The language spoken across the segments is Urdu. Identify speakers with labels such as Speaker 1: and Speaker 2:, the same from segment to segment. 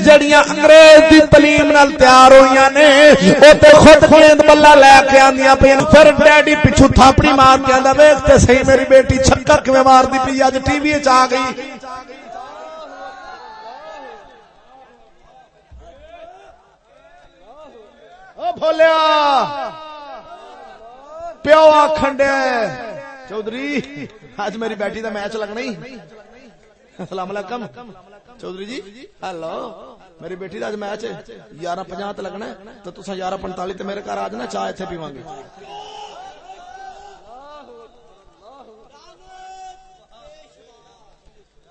Speaker 1: جڑیاں انگریز دی تعلیم نال تیار ہوئیاں نے او تے خود گیند بلا لے کے آندیاں پئیاں پھر ڈیڈی پچھو تھاپڑی مار کے آندا ویکھ تے صحیح میری بیٹی چھکا کیویں مار دی پئی اج ٹی وی وچ آ گئی او بھولیا پیو آکھن دے چودھری آج میری بیٹی دا میچ لگنا ہی السلام علیکم چودھری جی ہیلو میری بیٹی دا آج میچ ہے 11:50 تے لگنا ہے تو تساں 11:45 تے میرے گھر آ جانا چائے ایتھے پیواں گے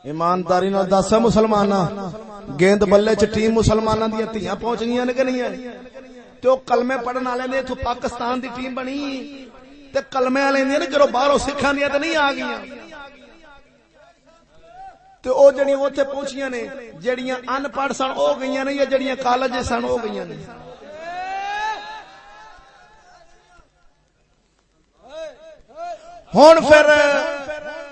Speaker 1: ایمانداری نال دس مسلماناں گیند بلے چ ٹیم مسلماناں دی دھیاں پہنچ گئیاں نے کہ نہیں ہیں تے او کلمے پڑھن والے نے ایتھوں پاکستان دی ٹیم بنی تے کلمے والے نے جڑو باہروں سکھاں دی تے نہیں آ گئیاں تے او جڑیاں اوتھے پہنچیاں نے جڑیاں ان پڑھ سن او گئیاں نے یا جڑیاں کالج سن او گئیاں نے ہن پھر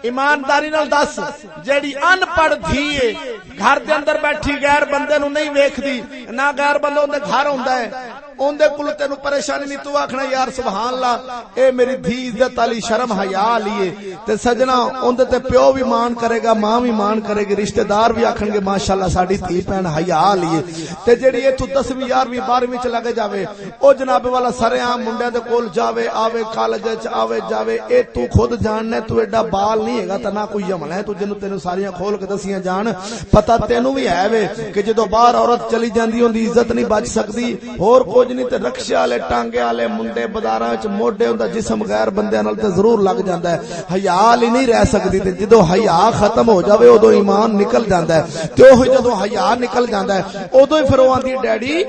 Speaker 1: ایمانداری نال دس جیڑی ان پڑھ تھی گھر دے اندر بیٹھی غیر بندے نو نہیں ویکھدی نہ غیر بندہ اون دے گھر ہوندا ہے اون دے کول تینو پریشانی نہیں تو آکھنا یار سبحان اللہ اے میری دھی عزت علی شرم حیا علی تے سجنا اون دے تے پیو بھی مان کرے گا ماں بھی مان کرے گی رشتہ دار بھی آکھن گے ماشاءاللہ ساڈی دھی بہن حیا علی تے جیڑی ایتھوں 10ویں 11ویں 12ویں چ لگے جاوے او جناب والا سرے عام منڈے دے کول جاوے آوے کالج وچ آوے جاوے اے تو خود جاننا تو ایڈا بال نہیں ہے تے نہ کوئی عمل ہے تو جنوں تینوں ساریاں کھول کے دسیاں جان پتہ تینوں بھی ہے وے کہ جدوں باہر عورت چلی جاندی ہوندی عزت نہیں بچ سکدی ہور کچھ نہیں تے رکشے والے ٹانگے والے منڈے بازاراں وچ موڈے ہوندا جسم غیر بندیاں نال تے ضرور لگ جاندا ہے حیا ہی نہیں رہ سکدی تے جدوں حیا ختم ہو جاوے اودوں ایمان نکل جاندا ہے تے اوہ جدوں حیا نکل جاندا ہے اودوں ہی پھر او آندی ڈیڈی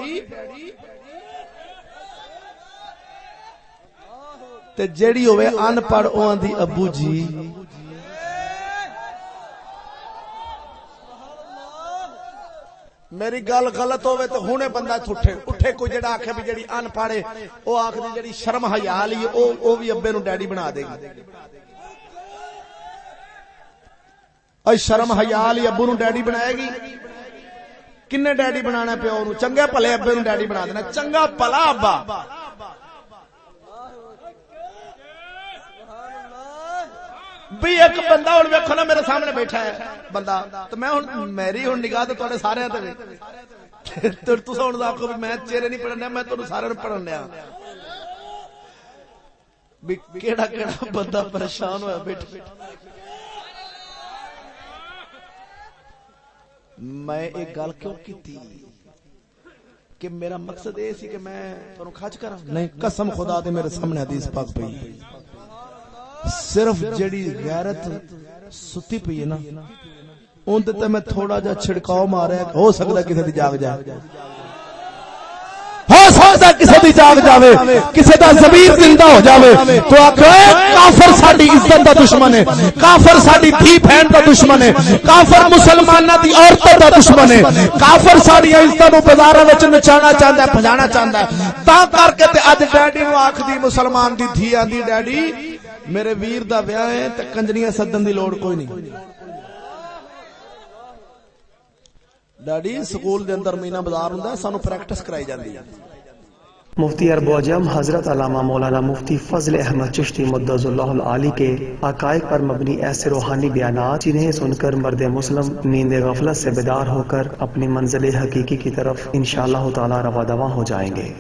Speaker 1: تے جیڑی ہوے ان پڑھ او آندی ابو جی میری گل غلط ہوے تے ہنے بندہ اٹھے کوئی جڑا آکھے بھی جڑی ان پڑھے او آکھدی جڑی شرم حیا علی او بھی ابے نو ڈیڈی بنا دے گی اے شرم حیا علی ابو نو ڈیڈی بنائے گی کنے ڈیڈی بنانا پیو نو چنگے بھلے ابے نو ڈیڈی بنا دینا چنگا بھلا ابا بھی ایک بندہ ہن ویکھو نا میرے سامنے بیٹھا ہے بندہ تو میں ہن میری ہن نگاہ تے تواڈے سارے تے تساں ہن آکھو بھی میں چہرے نہیں پڑھن دیا میں تانوں سارے نوں پڑھن دیا بھی کیڑا کیڑا بندہ پریشان ہویا بیٹھا میں ایک گل کیوں کیتی کہ میرا مقصد یہ سی کہ میں تانوں کھچ کراں نہیں قسم خدا دے میرے سامنے حدیث پاک پئی صرف جڑی غیرت ستی پئی ہے نا اون تے میں تھوڑا جا چھڑکاؤ ماریا ہو سکدا کسے دی جاگ جائے ہو سکدا کسے دی جاگ جاوے کسے دا ضمیر زندہ ہو جاوے تو آکھو کافر ساڈی عزت دا دشمن ہے کافر ساڈی دھی بہن دا دشمن ہے کافر مسلماناں دی عورتاں دا دشمن ہے کافر ساڈی عزت نو بازاراں وچ نچانا چاہندا ہے بھجانا چاہندا ہے تا کر کے تے اج ڈیڈی نو آکھدی مسلمان دی دھی آندی ڈیڈی میرے ویر دا بیاہ ہے تے کنجریاں سدن دی لوڑ کوئی نہیں ڈیڈی سکول دے اندر مینا بازار ہوندا ہے سانو پریکٹس کرائی جاندی ہے
Speaker 2: مفتی عرب و عجم حضرت علامہ مولانا مفتی فضل احمد چشتی مدظ اللہ العالی کے حقائق پر مبنی ایسے روحانی بیانات جنہیں سن کر مرد مسلم نیند غفلت سے بیدار ہو کر اپنی منزل حقیقی کی طرف انشاءاللہ تعالی رواں دواں ہو جائیں گے